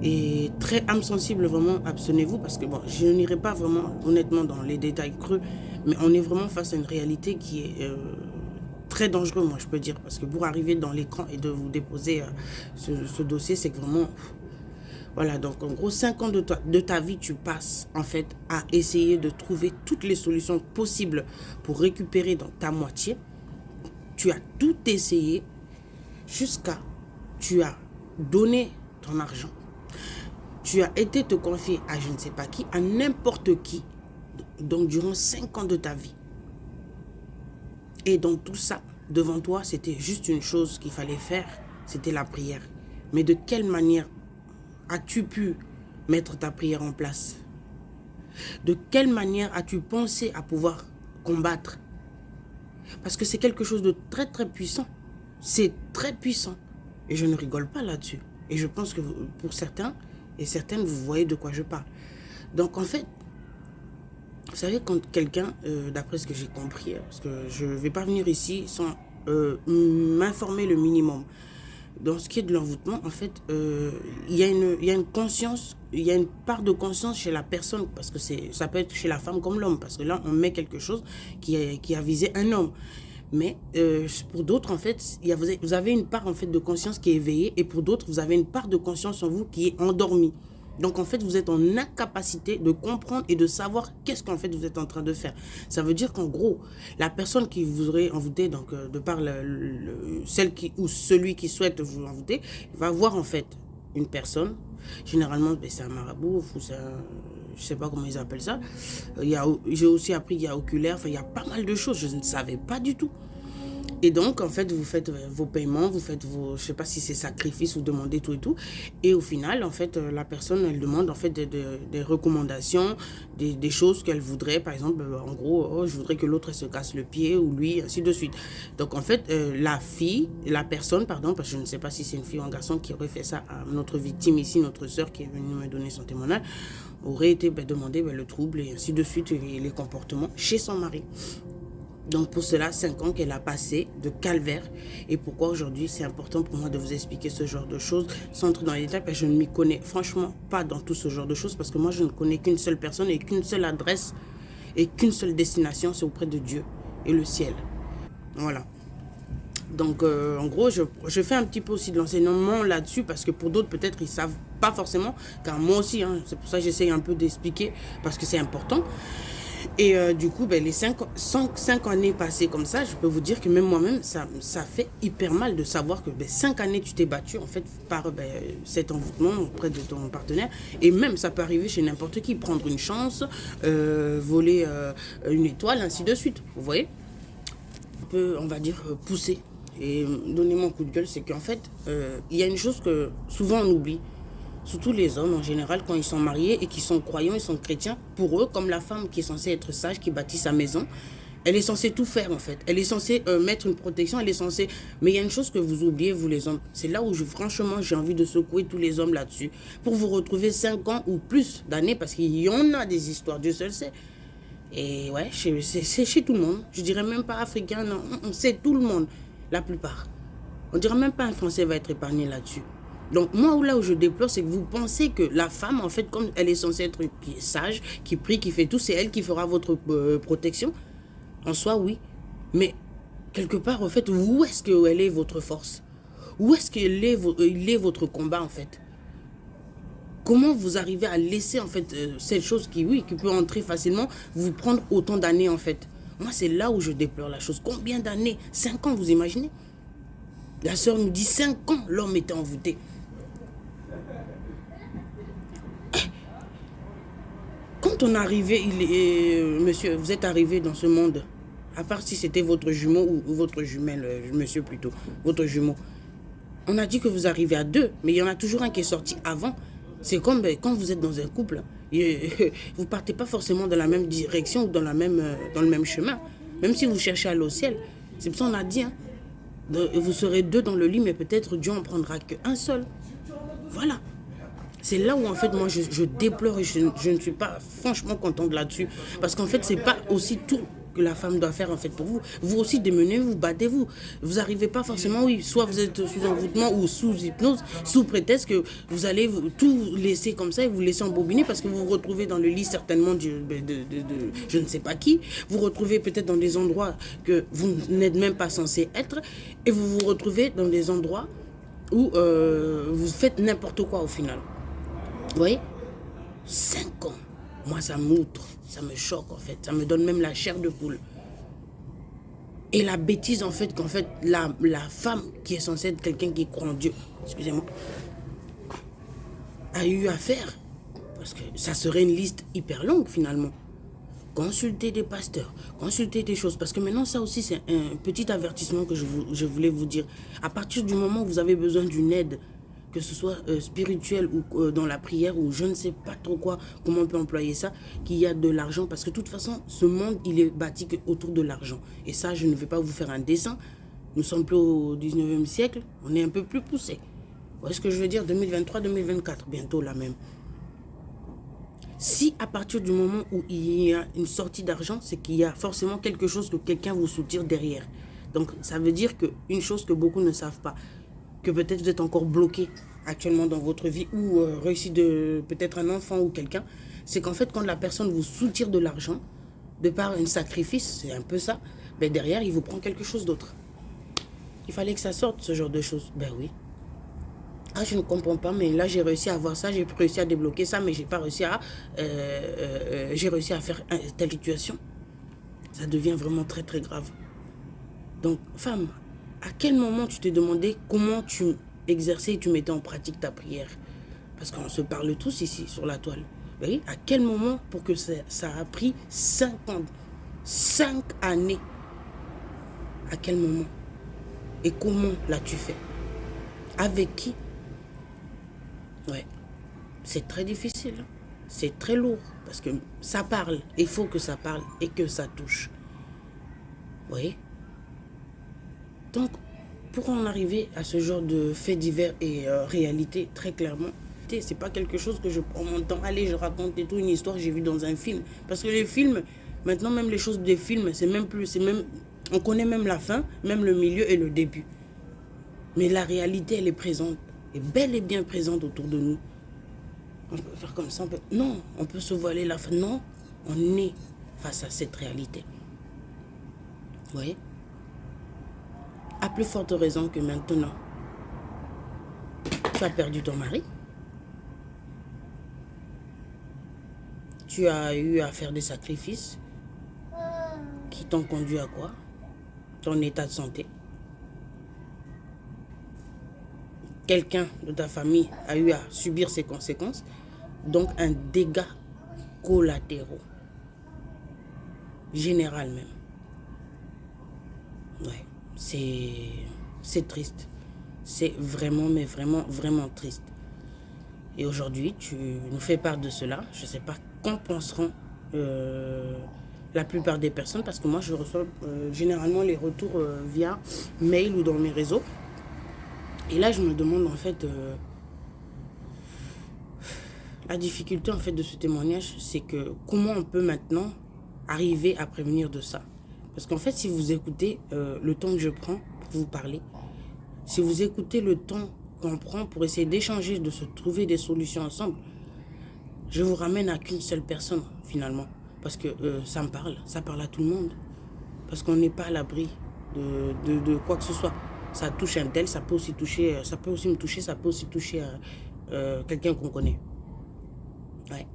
Et très âme sensible, vraiment, abstenez-vous parce que bon, je n'irai pas vraiment honnêtement dans les détails creux, mais on est vraiment face à une réalité qui est très dangereuse, moi je peux dire, parce que pour arriver dans l'écran et de vous déposer ce dossier, c'est que vraiment, voilà, donc en gros, 5 ans de ta vie, tu passes en fait à essayer de trouver toutes les solutions possibles pour récupérer dans ta moitié. Tu as tout essayé jusqu'à, tu as donné ton argent. Tu as été te confier à je ne sais pas qui, à n'importe qui, donc durant 5 ans de ta vie. Et donc tout ça, devant toi, c'était juste une chose qu'il fallait faire, c'était la prière. Mais de quelle manière as-tu pu mettre ta prière en place? De quelle manière as-tu pensé à pouvoir combattre? Parce que c'est quelque chose de très très puissant. C'est très puissant. Et je ne rigole pas là-dessus. Et je pense que pour certains et certaines, vous voyez de quoi je parle. Donc en fait, vous savez, quand quelqu'un, d'après ce que j'ai compris, parce que je ne vais pas venir ici sans m'informer le minimum. Dans ce qui est de l'envoûtement, en fait, il y a une conscience, il y a une part de conscience chez la personne, parce que ça peut être chez la femme comme l'homme, parce que là, on met quelque chose qui a visé un homme. Mais pour d'autres, en fait, vous avez une part en fait, de conscience qui est éveillée, et pour d'autres, vous avez une part de conscience en vous qui est endormie. Donc, en fait, vous êtes en incapacité de comprendre et de savoir qu'est-ce qu'en fait vous êtes en train de faire. Ça veut dire qu'en gros, la personne qui vous aurait envoûté, donc de par celle qui ou celui qui souhaite vous envoûter, va voir en fait une personne. Généralement, c'est un marabout ou c'est un... Je ne sais pas comment ils appellent ça. J'ai aussi appris qu'il y a oculaire. Enfin, il y a pas mal de choses. Je ne savais pas du tout. Et donc, en fait, vous faites vos paiements, vous faites vos, je sais pas si c'est sacrifice, vous demandez tout et tout. Et au final, en fait, la personne, elle demande en fait des recommandations, des choses qu'elle voudrait. Par exemple, en gros, oh, je voudrais que l'autre se casse le pied ou lui, ainsi de suite. Donc, en fait, la personne, pardon, parce que je ne sais pas si c'est une fille ou un garçon qui aurait fait ça à notre victime ici, notre sœur qui est venue me donner son témoignage, aurait été demandé le trouble et ainsi de suite, les comportements chez son mari. Donc pour cela, 5 ans qu'elle a passé de calvaire. Et pourquoi aujourd'hui c'est important pour moi de vous expliquer ce genre de choses sans entrer dans les détails, parce que je ne m'y connais franchement pas dans tout ce genre de choses, parce que moi je ne connais qu'une seule personne et qu'une seule adresse et qu'une seule destination, c'est auprès de Dieu et le ciel. Voilà. Donc en gros, je fais un petit peu aussi de l'enseignement là-dessus, parce que pour d'autres peut-être ils savent pas forcément, car moi aussi, hein, c'est pour ça que j'essaye un peu d'expliquer, parce que c'est important. Et du coup, les 5 années passées comme ça, je peux vous dire que même moi-même, ça fait hyper mal de savoir que 5 années tu t'es battu en fait par cet envoûtement auprès de ton partenaire. Et même ça peut arriver chez n'importe qui, prendre une chance, voler une étoile, ainsi de suite. Vous voyez? On peut, on va dire, pousser. Et donner mon coup de gueule, c'est qu'en fait, il y a une chose que souvent on oublie. Surtout les hommes en général, quand ils sont mariés et qu'ils sont croyants, ils sont chrétiens, pour eux, comme la femme qui est censée être sage, qui bâtit sa maison, elle est censée tout faire en fait. Elle est censée mettre une protection, elle est censée... Mais il y a une chose que vous oubliez, vous les hommes. C'est là où franchement, j'ai envie de secouer tous les hommes là-dessus. Pour vous retrouver 5 ans ou plus d'années, parce qu'il y en a des histoires, Dieu seul sait. Et ouais, c'est chez tout le monde. Je dirais même pas africain, non, c'est tout le monde, la plupart. On dirait même pas un Français va être épargné là-dessus. Donc moi, là où je déplore, c'est que vous pensez que la femme, en fait, comme elle est censée être sage, qui prie, qui fait tout, c'est elle qui fera votre protection. En soi, oui. Mais quelque part, en fait, où est-ce qu'elle est votre force? Où est-ce qu'il est votre combat, en fait? Comment vous arrivez à laisser, en fait, cette chose qui, oui, qui peut entrer facilement, vous prendre autant d'années, en fait? Moi, c'est là où je déplore la chose. Combien d'années? 5 ans, vous imaginez? La sœur nous dit 5 ans, l'homme était envoûté. Quand on est arrivé, monsieur, vous êtes arrivé dans ce monde, à part si c'était votre jumeau ou votre jumelle, monsieur plutôt, votre jumeau, on a dit que vous arrivez à 2, mais il y en a toujours un qui est sorti avant. C'est comme quand vous êtes dans un couple, vous partez pas forcément dans la même direction ou dans le même chemin, même si vous cherchez à aller au ciel. C'est pour ça qu'on a dit, hein, vous serez 2 dans le lit, mais peut-être Dieu en prendra qu'un seul. Voilà. C'est là où en fait moi je déplore et je ne suis pas franchement contente là-dessus. Parce qu'en fait c'est pas aussi tout que la femme doit faire en fait pour vous. Vous aussi démenez, vous battez-vous. Vous n'arrivez pas forcément, oui, soit vous êtes sous envoûtement ou sous hypnose, sous prétexte que vous allez tout laisser comme ça et vous laisser embobiner parce que vous vous retrouvez dans le lit certainement de je ne sais pas qui. Vous vous retrouvez peut-être dans des endroits que vous n'êtes même pas censé être et vous vous retrouvez dans des endroits où vous faites n'importe quoi au final. Vous voyez, 5 ans. Moi, ça m'outre, ça me choque en fait, ça me donne même la chair de poule. Et la bêtise en fait, qu'en fait, la femme qui est censée être quelqu'un qui croit en Dieu, excusez-moi, a eu à faire. Parce que ça serait une liste hyper longue finalement. Consulter des pasteurs, consulter des choses. Parce que maintenant, ça aussi, c'est un petit avertissement que je voulais vous dire. À partir du moment où vous avez besoin d'une aide, que ce soit spirituel ou dans la prière ou je ne sais pas trop quoi, comment on peut employer ça, qu'il y a de l'argent. Parce que de toute façon, ce monde, il est bâti autour de l'argent. Et ça, je ne vais pas vous faire un dessin. Nous sommes plus au 19e siècle, on est un peu plus poussé. Vous voyez ce que je veux dire? 2023-2024, bientôt là même. Si à partir du moment où il y a une sortie d'argent, c'est qu'il y a forcément quelque chose que quelqu'un vous soutire derrière. Donc ça veut dire qu'une chose que beaucoup ne savent pas, que peut-être vous êtes encore bloqué actuellement dans votre vie ou réussi de peut-être un enfant ou quelqu'un, c'est qu'en fait quand la personne vous soutire de l'argent, de par un sacrifice, c'est un peu ça, ben derrière il vous prend quelque chose d'autre. Il fallait que ça sorte ce genre de choses. Ben oui. Ah, je ne comprends pas, mais là j'ai réussi à avoir ça, j'ai réussi à débloquer ça, mais j'ai pas réussi à j'ai réussi à faire telle situation. Ça devient vraiment très très grave. Donc femme, à quel moment tu t'es demandé comment tu exerçais et tu mettais en pratique ta prière? Parce qu'on se parle tous ici sur la toile. Ben oui, à quel moment pour que ça a pris 5 ans, 5 années? À quel moment? Et comment l'as-tu fait? Avec qui? Ouais, c'est très difficile, c'est très lourd, parce que ça parle, il faut que ça parle et que ça touche. Vous voyez? Donc, pour en arriver à ce genre de faits divers et réalité, très clairement, c'est pas quelque chose que je prends mon temps. Allez, je raconte et tout une histoire que j'ai vue dans un film. Parce que les films, maintenant même les choses des films, c'est même plus, on connaît même la fin, même le milieu et le début. Mais la réalité, elle est présente. Est bel et bien présente autour de nous. On peut faire comme ça, non, on peut se voiler la face. Non, on est face à cette réalité. Vous voyez? À plus forte raison que maintenant, tu as perdu ton mari. Tu as eu à faire des sacrifices qui t'ont conduit à quoi? Ton état de santé. Quelqu'un de ta famille a eu à subir ses conséquences, donc un dégât collatéraux, général même. Ouais, c'est triste, c'est vraiment, mais vraiment, vraiment triste. Et aujourd'hui, tu nous fais part de cela. Je ne sais pas qu'en penseront la plupart des personnes, parce que moi, je reçois généralement les retours via mail ou dans mes réseaux. Et là, je me demande en fait, la difficulté en fait de ce témoignage, c'est que comment on peut maintenant arriver à prévenir de ça. Parce qu'en fait, si vous écoutez le temps que je prends pour vous parler, si vous écoutez le temps qu'on prend pour essayer d'échanger, de se trouver des solutions ensemble, je vous ramène à qu'une seule personne finalement. Parce que ça me parle, ça parle à tout le monde. Parce qu'on n'est pas à l'abri de quoi que ce soit. Ça touche un tel, ça peut aussi toucher, ça peut aussi me toucher, ça peut aussi toucher quelqu'un qu'on connaît. Ouais.